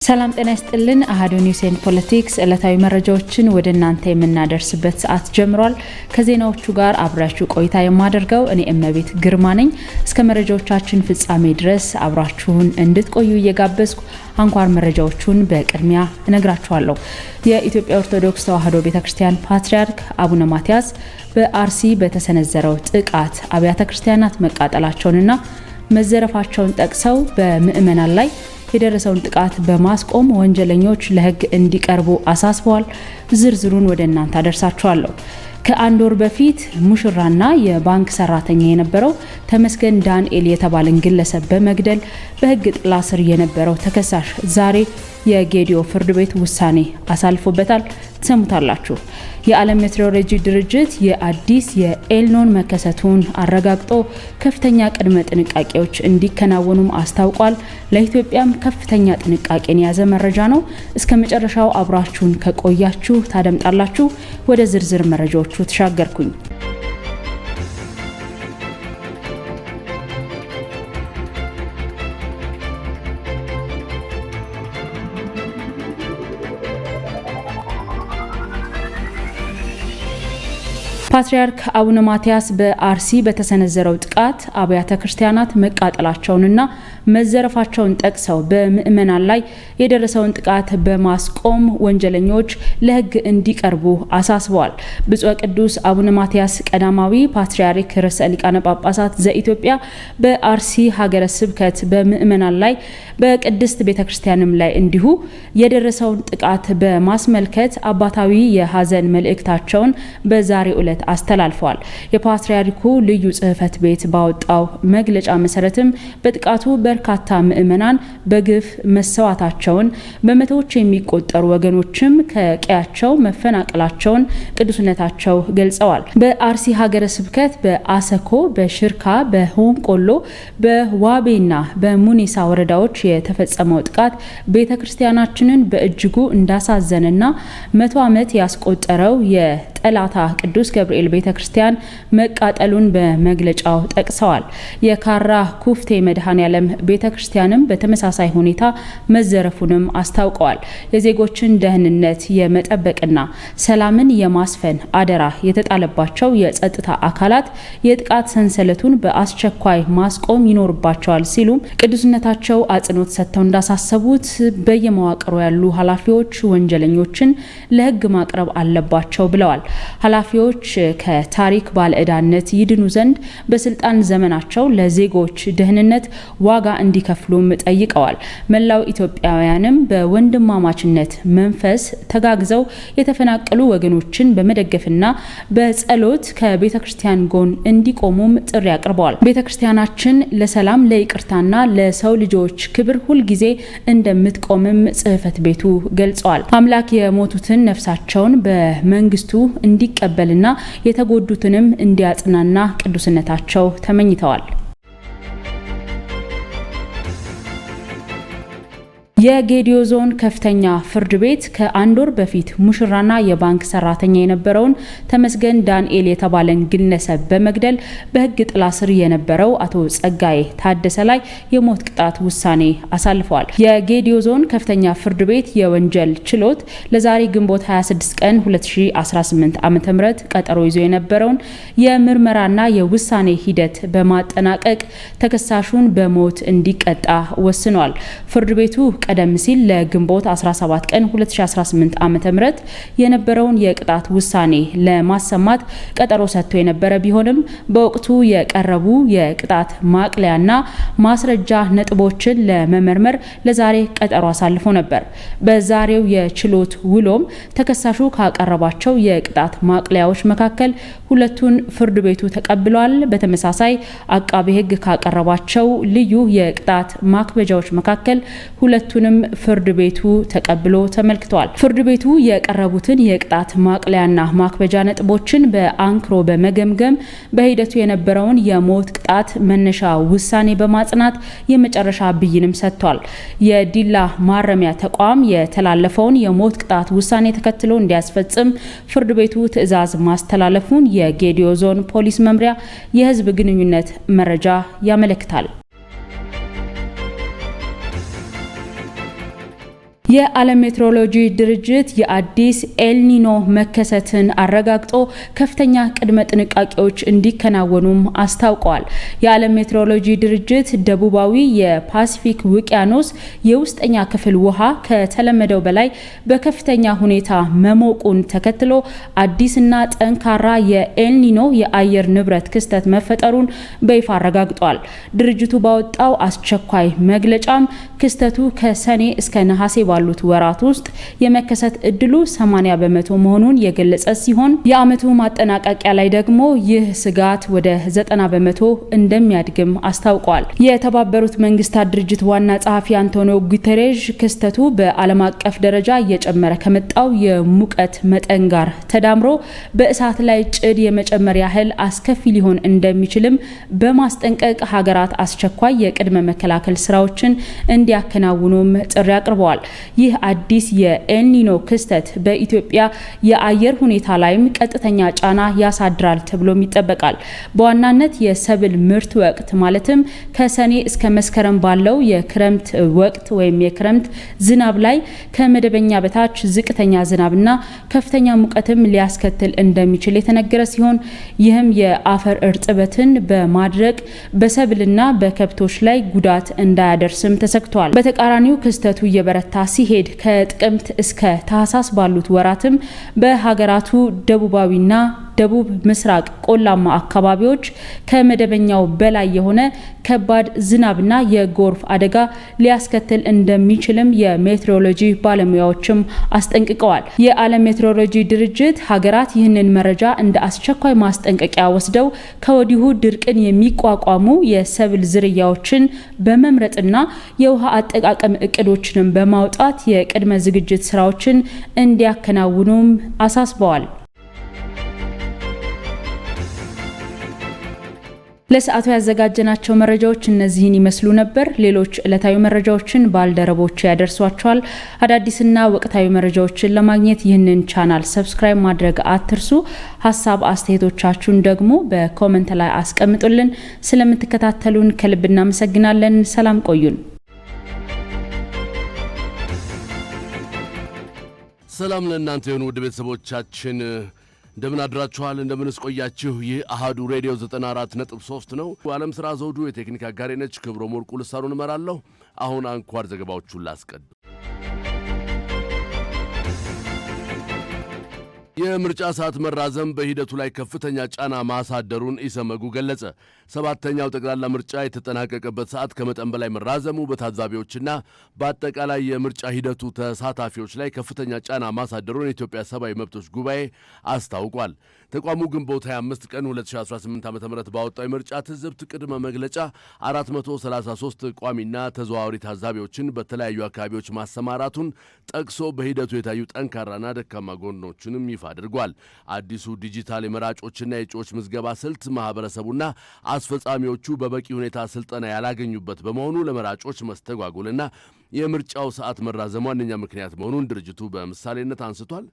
ሰላም ጤና ይስጥልን። አሃዱ ኒውስ ኤንድ ፖለቲክስ ዕለታዊ መረጃዎችን ወደ እናንተ የምናደርስበት ሰዓት ጀምሯል። ከዜናዎቹ ጋር አብራችሁ ቆይታ የማደርገው እኔ እመቤት ግርማ ነኝ። እስከ መረጃዎቻችን ፍጻሜ ድረስ አብራችሁን እንድትቆዩ እየጋበዝኩ አንኳር መረጃዎቹን በቅድሚያ እነግራችኋለሁ። የኢትዮጵያ ኦርቶዶክስ ተዋሕዶ ቤተክርስቲያን ፓትርያርክ አቡነ ማትያስ በአርሲ በተሰነዘረው ጥቃት አብያተ ክርስቲያናት መቃጠላቸውንና መዘረፋቸውን ጠቅሰው በምዕመናን ላይ የደረሰውን ጥቃት በማስቆም ወንጀለኞች ለሕግ እንዲቀርቡ አሳስበዋል። ዝርዝሩን ወደ እናንተ አደርሳችኋለሁ። ከአንድ ወር በፊት ሙሽራና የባንክ ሰራተኛ የነበረው ተመስገን ዳንኤል የተባለን ግለሰብ በመግደል በሕግ ጥላ ስር የነበረው ተከሳሽ ዛሬ የጌዲዮ ፍርድ ቤት ውሳኔ አሳልፎበታል። ትሰሙታላችሁ። የዓለም ሜትሮሎጂ ድርጅት የአዲስ የኤልኖን መከሰቱን አረጋግጦ ከፍተኛ ቅድመ ጥንቃቄዎች እንዲከናወኑም አስታውቋል። ለኢትዮጵያም ከፍተኛ ጥንቃቄን የያዘ መረጃ ነው። እስከ መጨረሻው አብራችሁን ከቆያችሁ ታደምጣላችሁ። ወደ ዝርዝር መረጃዎቹ ተሻገርኩኝ። ፓትርያርክ አቡነ ማትያስ በአርሲ በተሰነዘረው ጥቃት አብያተ ክርስቲያናት መቃጠላቸውንና መዘረፋቸውን ጠቅሰው በምዕመናን ላይ የደረሰውን ጥቃት በማስቆም ወንጀለኞች ለሕግ እንዲቀርቡ አሳስበዋል። ብፁዕ ቅዱስ አቡነ ማትያስ ቀዳማዊ ፓትርያርክ ርዕሰ ሊቃነ ጳጳሳት ዘኢትዮጵያ በአርሲ ሀገረ ስብከት በምዕመናን ላይ በቅድስት ቤተክርስቲያንም ላይ እንዲሁ የደረሰውን ጥቃት በማስመልከት አባታዊ የሀዘን መልእክታቸውን በዛሬው ዕለት አስተላልፈዋል። የፓትርያርኩ ልዩ ጽሕፈት ቤት ባወጣው መግለጫ መሰረትም በጥቃቱ በርካታ ምዕመናን በግፍ መሰዋታቸውን፣ በመቶዎች የሚቆጠሩ ወገኖችም ከቀያቸው መፈናቀላቸውን ቅዱስነታቸው ገልጸዋል። በአርሲ ሀገረ ስብከት በአሰኮ፣ በሽርካ፣ በሆንቆሎ፣ በዋቤና በሙኒሳ ወረዳዎች የተፈጸመው ጥቃት ቤተክርስቲያናችንን በእጅጉ እንዳሳዘነና 100 ዓመት ያስቆጠረው የጠላታ ቅዱስ ገብርኤል ቤተክርስቲያን መቃጠሉን በመግለጫው ጠቅሰዋል። የካራ ኩፍቴ መድኃኔዓለም ቤተክርስቲያንም በተመሳሳይ ሁኔታ መዘረፉንም አስታውቀዋል። የዜጎችን ደህንነት የመጠበቅና ሰላምን የማስፈን አደራ የተጣለባቸው የጸጥታ አካላት የጥቃት ሰንሰለቱን በአስቸኳይ ማስቆም ይኖርባቸዋል ሲሉም ቅዱስነታቸው አጽንኦት ሰጥተው እንዳሳሰቡት በየመዋቅሩ ያሉ ኃላፊዎች ወንጀለኞችን ለሕግ ማቅረብ አለባቸው ብለዋል። ኃላፊዎች ከታሪክ ባለዕዳነት ይድኑ ዘንድ በስልጣን ዘመናቸው ለዜጎች ደህንነት ዋጋ እንዲከፍሉም ጠይቀዋል። መላው ኢትዮጵያውያንም በወንድማማችነት መንፈስ ተጋግዘው የተፈናቀሉ ወገኖችን በመደገፍና በጸሎት ከቤተክርስቲያን ጎን እንዲቆሙም ጥሪ አቅርበዋል። ቤተክርስቲያናችን ለሰላም ለይቅርታና ለሰው ልጆች ክብር ሁልጊዜ እንደምትቆምም ጽሕፈት ቤቱ ገልጸዋል። አምላክ የሞቱትን ነፍሳቸውን በመንግስቱ እንዲቀበልና የተጎዱትንም እንዲያጽናና ቅዱስነታቸው ተመኝተዋል። የጌዲዮ ዞን ከፍተኛ ፍርድ ቤት ከአንድ ወር በፊት ሙሽራና የባንክ ሰራተኛ የነበረውን ተመስገን ዳንኤል የተባለን ግለሰብ በመግደል በሕግ ጥላ ስር የነበረው አቶ ጸጋዬ ታደሰ ላይ የሞት ቅጣት ውሳኔ አሳልፈዋል። የጌዲዮ ዞን ከፍተኛ ፍርድ ቤት የወንጀል ችሎት ለዛሬ ግንቦት 26 ቀን 2018 ዓ.ም ቀጠሮ ይዞ የነበረውን የምርመራና የውሳኔ ሂደት በማጠናቀቅ ተከሳሹን በሞት እንዲቀጣ ወስኗል። ፍርድ ቤቱ ቀደም ሲል ለግንቦት 17 ቀን 2018 ዓ.ም የነበረውን የቅጣት ውሳኔ ለማሰማት ቀጠሮ ሰጥቶ የነበረ ቢሆንም በወቅቱ የቀረቡ የቅጣት ማቅለያና ማስረጃ ነጥቦችን ለመመርመር ለዛሬ ቀጠሮ አሳልፎ ነበር። በዛሬው የችሎት ውሎም ተከሳሹ ካቀረባቸው የቅጣት ማቅለያዎች መካከል ሁለቱን ፍርድ ቤቱ ተቀብሏል። በተመሳሳይ አቃቤ ሕግ ካቀረባቸው ልዩ የቅጣት ማክበጃዎች መካከል ሁለቱንም ፍርድ ቤቱ ተቀብሎ ተመልክቷል። ፍርድ ቤቱ የቀረቡትን የቅጣት ማቅለያና ማክበጃ ነጥቦችን በአንክሮ በመገምገም በሂደቱ የነበረውን የሞት ቅጣት መነሻ ውሳኔ በማጽናት የመጨረሻ ብይንም ሰጥቷል። የዲላ ማረሚያ ተቋም የተላለፈውን የሞት ቅጣት ውሳኔ ተከትሎ እንዲያስፈጽም ፍርድ ቤቱ ትዕዛዝ ማስተላለፉን የጌዲዮ ዞን ፖሊስ መምሪያ የሕዝብ ግንኙነት መረጃ ያመለክታል። የዓለም ሜትሮሎጂ ድርጅት የአዲስ ኤልኒኖ መከሰትን አረጋግጦ ከፍተኛ ቅድመ ጥንቃቄዎች እንዲከናወኑም አስታውቋል። የዓለም ሜትሮሎጂ ድርጅት ደቡባዊ የፓሲፊክ ውቅያኖስ የውስጠኛ ክፍል ውሃ ከተለመደው በላይ በከፍተኛ ሁኔታ መሞቁን ተከትሎ አዲስና ጠንካራ የኤልኒኖ የአየር ንብረት ክስተት መፈጠሩን በይፋ አረጋግጧል። ድርጅቱ ባወጣው አስቸኳይ መግለጫም ክስተቱ ከሰኔ እስከ ነሐሴ ባሉት ወራት ውስጥ የመከሰት እድሉ 80 በመቶ መሆኑን የገለጸ ሲሆን የዓመቱ ማጠናቀቂያ ላይ ደግሞ ይህ ስጋት ወደ 90 በመቶ እንደሚያድግም አስታውቋል። የተባበሩት መንግስታት ድርጅት ዋና ጸሐፊ አንቶኒዮ ጉተሬዥ ክስተቱ በዓለም አቀፍ ደረጃ እየጨመረ ከመጣው የሙቀት መጠን ጋር ተዳምሮ በእሳት ላይ ጭድ የመጨመር ያህል አስከፊ ሊሆን እንደሚችልም በማስጠንቀቅ ሀገራት አስቸኳይ የቅድመ መከላከል ስራዎችን እንዲያከናውኑም ጥሪ አቅርበዋል። ይህ አዲስ የኤልኒኖ ክስተት በኢትዮጵያ የአየር ሁኔታ ላይም ቀጥተኛ ጫና ያሳድራል ተብሎም ይጠበቃል። በዋናነት የሰብል ምርት ወቅት ማለትም ከሰኔ እስከ መስከረም ባለው የክረምት ወቅት ወይም የክረምት ዝናብ ላይ ከመደበኛ በታች ዝቅተኛ ዝናብና ከፍተኛ ሙቀትም ሊያስከትል እንደሚችል የተነገረ ሲሆን ይህም የአፈር እርጥበትን በማድረቅ በሰብልና በከብቶች ላይ ጉዳት እንዳያደርስም ተሰግቷል። በተቃራኒው ክስተቱ እየበረታ ሲሄድ ከጥቅምት እስከ ታህሳስ ባሉት ወራትም በሀገራቱ ደቡባዊና ደቡብ ምስራቅ ቆላማ አካባቢዎች ከመደበኛው በላይ የሆነ ከባድ ዝናብና የጎርፍ አደጋ ሊያስከትል እንደሚችልም የሜትሮሎጂ ባለሙያዎችም አስጠንቅቀዋል። የዓለም ሜትሮሎጂ ድርጅት ሀገራት ይህንን መረጃ እንደ አስቸኳይ ማስጠንቀቂያ ወስደው ከወዲሁ ድርቅን የሚቋቋሙ የሰብል ዝርያዎችን በመምረጥና የውሃ አጠቃቀም እቅዶችንም በማውጣት የቅድመ ዝግጅት ስራዎችን እንዲያከናውኑም አሳስበዋል። ለሰዓቱ ያዘጋጀናቸው መረጃዎች እነዚህን ይመስሉ ነበር። ሌሎች ዕለታዊ መረጃዎችን ባልደረቦች ያደርሷቸዋል። አዳዲስና ወቅታዊ መረጃዎችን ለማግኘት ይህንን ቻናል ሰብስክራይብ ማድረግ አትርሱ። ሀሳብ አስተያየቶቻችሁን ደግሞ በኮሜንት ላይ አስቀምጡልን። ስለምትከታተሉን ከልብ እናመሰግናለን። ሰላም ቆዩን። ሰላም ለእናንተ የሆኑ ውድ ቤተሰቦቻችን እንደምን አድራችኋል? እንደምንስ ቆያችሁ? ይህ አሃዱ ሬዲዮ 94.3 ነው። ዓለም ስራ ዘውዱ የቴክኒክ አጋሬ ነች። ክብሮም ወርቁ ልሳኑን እመራለሁ። አሁን አንኳር ዘገባዎቹን ላስቀድም። የምርጫ ሰዓት መራዘም በሂደቱ ላይ ከፍተኛ ጫና ማሳደሩን ኢሰመጉ ገለጸ። ሰባተኛው ጠቅላላ ምርጫ የተጠናቀቀበት ሰዓት ከመጠን በላይ መራዘሙ በታዛቢዎችና በአጠቃላይ የምርጫ ሂደቱ ተሳታፊዎች ላይ ከፍተኛ ጫና ማሳደሩን የኢትዮጵያ ሰብአዊ መብቶች ጉባኤ አስታውቋል። ተቋሙ ግንቦት 25 ቀን 2018 ዓ.ም ባወጣው የምርጫ ትዝብት ቅድመ መግለጫ 433 ቋሚና ተዘዋዋሪ ታዛቢዎችን በተለያዩ አካባቢዎች ማሰማራቱን ጠቅሶ በሂደቱ የታዩ ጠንካራና ደካማ ጎኖችንም ይፋ አድርጓል። አዲሱ ዲጂታል የመራጮችና የእጩዎች ምዝገባ ስልት ማህበረሰቡና አስፈጻሚዎቹ በበቂ ሁኔታ ስልጠና ያላገኙበት በመሆኑ ለመራጮች መስተጓጎልና የምርጫው ሰዓት መራዘም ዋነኛ ምክንያት መሆኑን ድርጅቱ በምሳሌነት አንስቷል።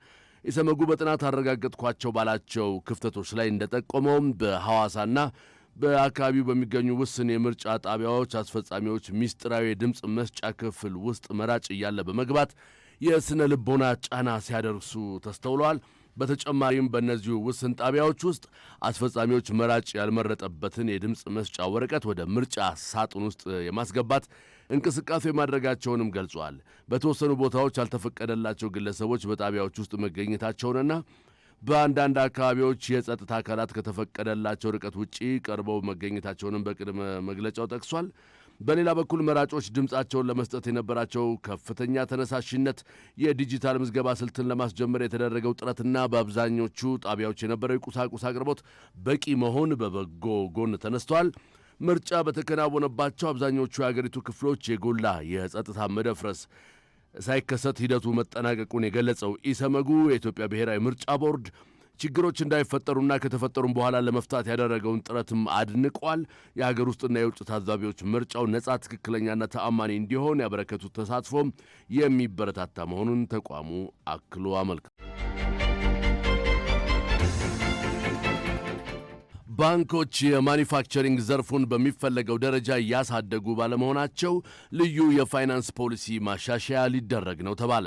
ኢሰመጉ በጥናት አረጋገጥኳቸው ባላቸው ክፍተቶች ላይ እንደጠቆመውም በሐዋሳና በአካባቢው በሚገኙ ውስን የምርጫ ጣቢያዎች አስፈጻሚዎች ሚስጥራዊ የድምፅ መስጫ ክፍል ውስጥ መራጭ እያለ በመግባት የስነ ልቦና ጫና ሲያደርሱ ተስተውለዋል። በተጨማሪም በእነዚሁ ውስን ጣቢያዎች ውስጥ አስፈጻሚዎች መራጭ ያልመረጠበትን የድምፅ መስጫ ወረቀት ወደ ምርጫ ሳጥን ውስጥ የማስገባት እንቅስቃሴ ማድረጋቸውንም ገልጿል። በተወሰኑ ቦታዎች ያልተፈቀደላቸው ግለሰቦች በጣቢያዎች ውስጥ መገኘታቸውንና በአንዳንድ አካባቢዎች የጸጥታ አካላት ከተፈቀደላቸው ርቀት ውጪ ቀርበው መገኘታቸውንም በቅድመ መግለጫው ጠቅሷል። በሌላ በኩል መራጮች ድምፃቸውን ለመስጠት የነበራቸው ከፍተኛ ተነሳሽነት፣ የዲጂታል ምዝገባ ስልትን ለማስጀመር የተደረገው ጥረትና በአብዛኞቹ ጣቢያዎች የነበረው የቁሳቁስ አቅርቦት በቂ መሆን በበጎ ጎን ተነስቷል። ምርጫ በተከናወነባቸው አብዛኞቹ የአገሪቱ ክፍሎች የጎላ የጸጥታ መደፍረስ ሳይከሰት ሂደቱ መጠናቀቁን የገለጸው ኢሰመጉ የኢትዮጵያ ብሔራዊ ምርጫ ቦርድ ችግሮች እንዳይፈጠሩና ከተፈጠሩም በኋላ ለመፍታት ያደረገውን ጥረትም አድንቋል። የሀገር ውስጥና የውጭ ታዛቢዎች ምርጫው ነጻ፣ ትክክለኛና ተአማኒ እንዲሆን ያበረከቱት ተሳትፎም የሚበረታታ መሆኑን ተቋሙ አክሎ አመልክቷል። ባንኮች የማኒፋክቸሪንግ ዘርፉን በሚፈለገው ደረጃ እያሳደጉ ባለመሆናቸው ልዩ የፋይናንስ ፖሊሲ ማሻሻያ ሊደረግ ነው ተባለ።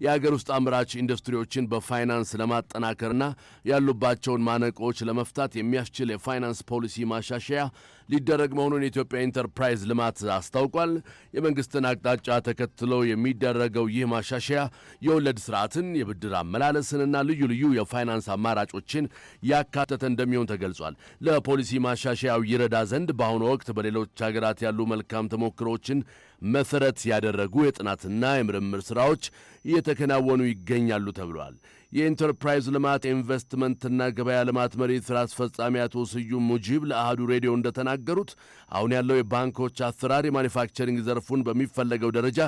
የሀገር ውስጥ አምራች ኢንዱስትሪዎችን በፋይናንስ ለማጠናከርና ያሉባቸውን ማነቆች ለመፍታት የሚያስችል የፋይናንስ ፖሊሲ ማሻሻያ ሊደረግ መሆኑን የኢትዮጵያ ኢንተርፕራይዝ ልማት አስታውቋል። የመንግስትን አቅጣጫ ተከትሎ የሚደረገው ይህ ማሻሻያ የወለድ ስርዓትን፣ የብድር አመላለስንና ልዩ ልዩ የፋይናንስ አማራጮችን ያካተተ እንደሚሆን ተገልጿል። ለፖሊሲ ማሻሻያው ይረዳ ዘንድ በአሁኑ ወቅት በሌሎች ሀገራት ያሉ መልካም ተሞክሮችን መሰረት ያደረጉ የጥናትና የምርምር ስራዎች እየተከናወኑ ይገኛሉ ተብሏል። የኢንተርፕራይዝ ልማት ኢንቨስትመንትና ገበያ ልማት መሪ ስራ አስፈጻሚ አቶ ስዩም ሙጂብ ለአሃዱ ሬዲዮ እንደተናገሩት አሁን ያለው የባንኮች አሰራር የማኒፋክቸሪንግ ዘርፉን በሚፈለገው ደረጃ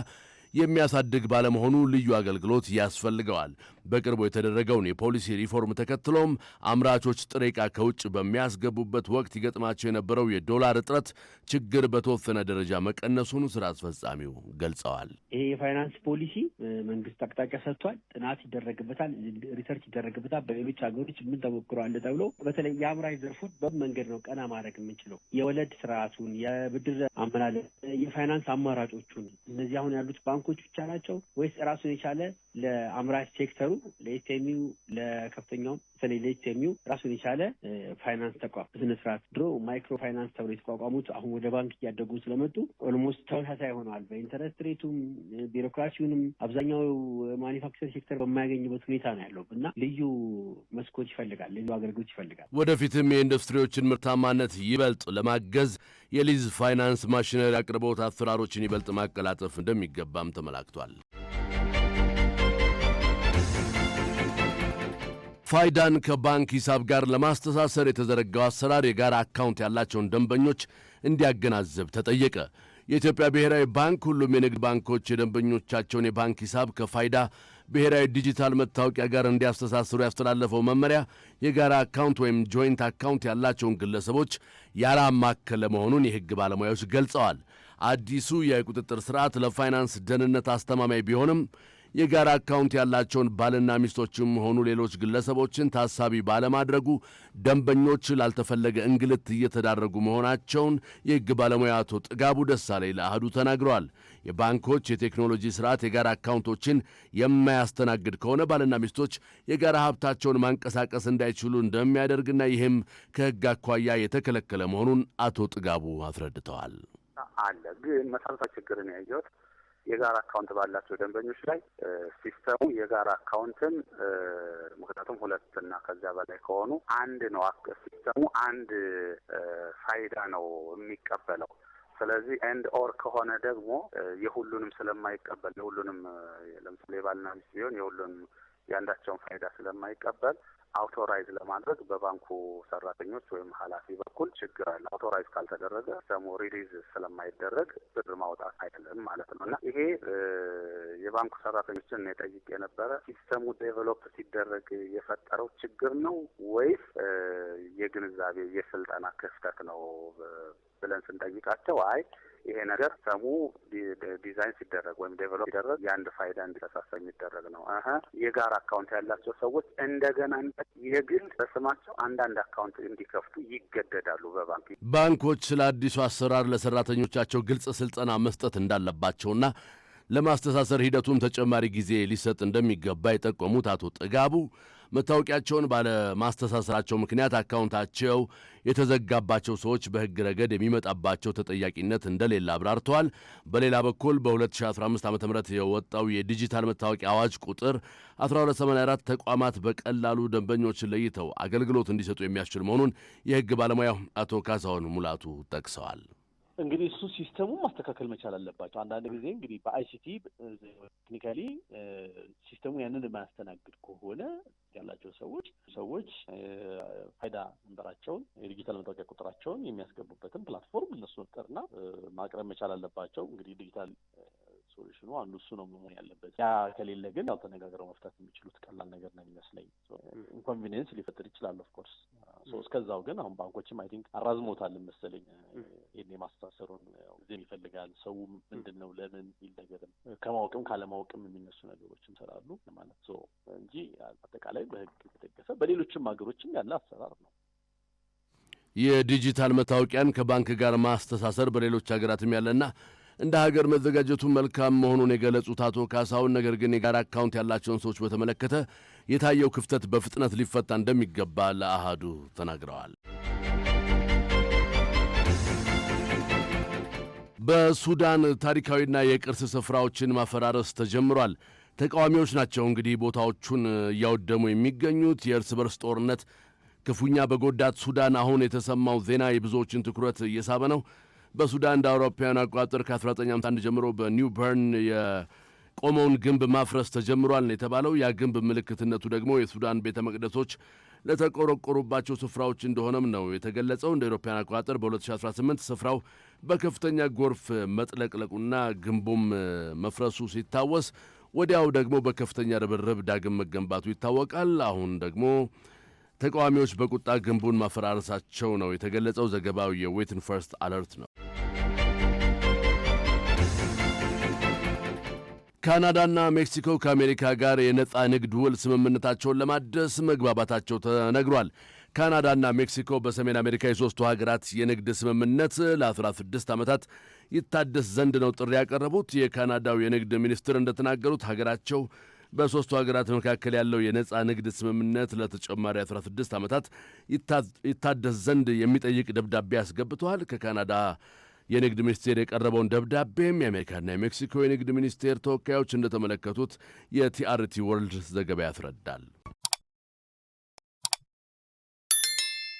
የሚያሳድግ ባለመሆኑ ልዩ አገልግሎት ያስፈልገዋል። በቅርቡ የተደረገውን የፖሊሲ ሪፎርም ተከትሎም አምራቾች ጥሬ ዕቃ ከውጭ በሚያስገቡበት ወቅት ይገጥማቸው የነበረው የዶላር እጥረት ችግር በተወሰነ ደረጃ መቀነሱን ስራ አስፈጻሚው ገልጸዋል። ይሄ የፋይናንስ ፖሊሲ መንግስት አቅጣጫ ሰጥቷል። ጥናት ይደረግበታል፣ ሪሰርች ይደረግበታል። በሌሎች ሀገሮች ምን ተሞክሮ አለ ተብሎ በተለይ የአምራች ዘርፉን በምን መንገድ ነው ቀና ማድረግ የምንችለው፣ የወለድ ስርዓቱን፣ የብድር አመላለስ፣ የፋይናንስ አማራጮቹን እነዚህ አሁን ያሉት ባንኮች ብቻ ናቸው ወይስ ራሱን የቻለ ለአምራች ሴክተሩ ለኤስኤምዩ ለከፍተኛው በተለይ ለኤስኤምዩ ራሱን የቻለ ፋይናንስ ተቋም በስነ ስርዓት ድሮ ማይክሮ ፋይናንስ ተብሎ የተቋቋሙት አሁን ወደ ባንክ እያደጉ ስለመጡ ኦልሞስት ተመሳሳይ ሆነዋል። በኢንተረስት ሬቱም ቢሮክራሲውንም አብዛኛው ማኒፋክቸር ሴክተር በማያገኝበት ሁኔታ ነው ያለው እና ልዩ መስኮች ይፈልጋል፣ ልዩ አገልግሎት ይፈልጋል። ወደፊትም የኢንዱስትሪዎችን ምርታማነት ይበልጥ ለማገዝ የሊዝ ፋይናንስ ማሽነሪ አቅርቦት አሰራሮችን ይበልጥ ማቀላጠፍ እንደሚገባም ተመላክቷል። ፋይዳን ከባንክ ሂሳብ ጋር ለማስተሳሰር የተዘረጋው አሰራር የጋራ አካውንት ያላቸውን ደንበኞች እንዲያገናዘብ ተጠየቀ። የኢትዮጵያ ብሔራዊ ባንክ ሁሉም የንግድ ባንኮች የደንበኞቻቸውን የባንክ ሂሳብ ከፋይዳ ብሔራዊ ዲጂታል መታወቂያ ጋር እንዲያስተሳስሩ ያስተላለፈው መመሪያ የጋራ አካውንት ወይም ጆይንት አካውንት ያላቸውን ግለሰቦች ያላማከለ መሆኑን የሕግ ባለሙያዎች ገልጸዋል። አዲሱ የቁጥጥር ስርዓት ለፋይናንስ ደህንነት አስተማማኝ ቢሆንም የጋራ አካውንት ያላቸውን ባልና ሚስቶችም ሆኑ ሌሎች ግለሰቦችን ታሳቢ ባለማድረጉ ደንበኞች ላልተፈለገ እንግልት እየተዳረጉ መሆናቸውን የሕግ ባለሙያ አቶ ጥጋቡ ደሳለኝ ለአህዱ ተናግረዋል። የባንኮች የቴክኖሎጂ ስርዓት የጋራ አካውንቶችን የማያስተናግድ ከሆነ ባልና ሚስቶች የጋራ ሀብታቸውን ማንቀሳቀስ እንዳይችሉ እንደሚያደርግና ይህም ከሕግ አኳያ የተከለከለ መሆኑን አቶ ጥጋቡ አስረድተዋል። አለ ግን መሰረታዊ ችግርን ያየሁት የጋራ አካውንት ባላቸው ደንበኞች ላይ ሲስተሙ የጋራ አካውንትን ምክንያቱም ሁለት እና ከዚያ በላይ ከሆኑ አንድ ነው ሲስተሙ አንድ ፋይዳ ነው የሚቀበለው። ስለዚህ ኤንድ ኦር ከሆነ ደግሞ የሁሉንም ስለማይቀበል የሁሉንም ለምሳሌ የባልና ሚስት ቢሆን የሁሉንም የአንዳቸውን ፋይዳ ስለማይቀበል አውቶራይዝ ለማድረግ በባንኩ ሰራተኞች ወይም ኃላፊ በኩል ችግር አለ። አውቶራይዝ ካልተደረገ ሲስተሙ ሪሊዝ ስለማይደረግ ብር ማውጣት አይደለም ማለት ነው እና ይሄ የባንኩ ሰራተኞችን ጠይቄ የነበረ ሲስተሙ ዴቨሎፕ ሲደረግ የፈጠረው ችግር ነው ወይስ የግንዛቤ የስልጠና ክፍተት ነው ብለን ስንጠይቃቸው አይ ይሄ ነገር ሲስተሙ ዲዛይን ሲደረግ ወይም ዴቨሎፕ ሲደረግ የአንድ ፋይዳ እንዲተሳሰብ የሚደረግ ነው። የጋራ አካውንት ያላቸው ሰዎች እንደገና የግል በስማቸው አንዳንድ አካውንት እንዲከፍቱ ይገደዳሉ። ባንኮች ስለ አዲሱ አሰራር ለሰራተኞቻቸው ግልጽ ስልጠና መስጠት እንዳለባቸውና ለማስተሳሰር ሂደቱም ተጨማሪ ጊዜ ሊሰጥ እንደሚገባ የጠቆሙት አቶ ጥጋቡ መታወቂያቸውን ባለማስተሳሰራቸው ምክንያት አካውንታቸው የተዘጋባቸው ሰዎች በሕግ ረገድ የሚመጣባቸው ተጠያቂነት እንደሌለ አብራርተዋል። በሌላ በኩል በ2015 ዓ.ም የወጣው የዲጂታል መታወቂያ አዋጅ ቁጥር 1284 ተቋማት በቀላሉ ደንበኞችን ለይተው አገልግሎት እንዲሰጡ የሚያስችል መሆኑን የሕግ ባለሙያው አቶ ካሳሁን ሙላቱ ጠቅሰዋል። እንግዲህ እሱ ሲስተሙ ማስተካከል መቻል አለባቸው። አንዳንድ ጊዜ እንግዲህ በአይሲቲ ቴክኒካሊ ሲስተሙ ያንን የማያስተናግድ ከሆነ ያላቸው ሰዎች ፋይዳ ነንበራቸውን የዲጂታል መታወቂያ ቁጥራቸውን የሚያስገቡበትን ፕላትፎርም እነሱ መፍጠርና ማቅረብ መቻል አለባቸው። እንግዲህ ዲጂታል ሶሉሽኑ አንዱ እሱ ነው መሆን ያለበት። ያ ከሌለ ግን ያው ተነጋግረው መፍታት የሚችሉት ቀላል ነገር ነው የሚመስለኝ። ኢንኮንቪኒየንስ ሊፈጥር ይችላል ኦፍ ኮርስ። እስከዛው ግን አሁን ባንኮችም አይ ቲንክ አራዝሞታል መሰለኝ ይሄን የማስተሳሰሩን ጊዜም ይፈልጋል። ሰው ምንድነው ለምን ይል ነገርም ከማወቅም ካለማወቅም የሚነሱ ነገሮችም ስላሉ ማለት እንጂ አጠቃላይ በሕግ የተደገፈ በሌሎችም ሀገሮችም ያለ አሰራር ነው። የዲጂታል መታወቂያን ከባንክ ጋር ማስተሳሰር በሌሎች ሀገራትም ያለና እንደ ሀገር መዘጋጀቱ መልካም መሆኑን የገለጹት አቶ ካሳሁን ነገር ግን የጋራ አካውንት ያላቸውን ሰዎች በተመለከተ የታየው ክፍተት በፍጥነት ሊፈታ እንደሚገባ ለአሃዱ ተናግረዋል። በሱዳን ታሪካዊና የቅርስ ስፍራዎችን ማፈራረስ ተጀምሯል። ተቃዋሚዎች ናቸው እንግዲህ ቦታዎቹን እያወደሙ የሚገኙት። የእርስ በርስ ጦርነት ክፉኛ በጎዳት ሱዳን አሁን የተሰማው ዜና የብዙዎችን ትኩረት እየሳበ ነው። በሱዳን እንደ አውሮፓውያን አቆጣጠር ከ1951 ጀምሮ በኒው በርን የቆመውን ግንብ ማፍረስ ተጀምሯል ነው የተባለው። ያ ግንብ ምልክትነቱ ደግሞ የሱዳን ቤተ መቅደሶች ለተቆረቆሩባቸው ስፍራዎች እንደሆነም ነው የተገለጸው። እንደ አውሮፓውያን አቆጣጠር በ2018 ስፍራው በከፍተኛ ጎርፍ መጥለቅለቁና ግንቡም መፍረሱ ሲታወስ ወዲያው ደግሞ በከፍተኛ ርብርብ ዳግም መገንባቱ ይታወቃል። አሁን ደግሞ ተቃዋሚዎች በቁጣ ግንቡን ማፈራረሳቸው ነው የተገለጸው። ዘገባው የዌትን ፈርስት አለርት ነው። ካናዳና ሜክሲኮ ከአሜሪካ ጋር የነፃ ንግድ ውል ስምምነታቸውን ለማደስ መግባባታቸው ተነግሯል። ካናዳና ሜክሲኮ በሰሜን አሜሪካ የሦስቱ ሀገራት የንግድ ስምምነት ለ16 ዓመታት ይታደስ ዘንድ ነው ጥሪ ያቀረቡት። የካናዳው የንግድ ሚኒስትር እንደተናገሩት ሀገራቸው በሦስቱ ሀገራት መካከል ያለው የነፃ ንግድ ስምምነት ለተጨማሪ 16 ዓመታት ይታደስ ዘንድ የሚጠይቅ ደብዳቤ አስገብተዋል። ከካናዳ የንግድ ሚኒስቴር የቀረበውን ደብዳቤም የአሜሪካና የሜክሲኮ የንግድ ሚኒስቴር ተወካዮች እንደተመለከቱት የቲአርቲ ወርልድ ዘገባ ያስረዳል።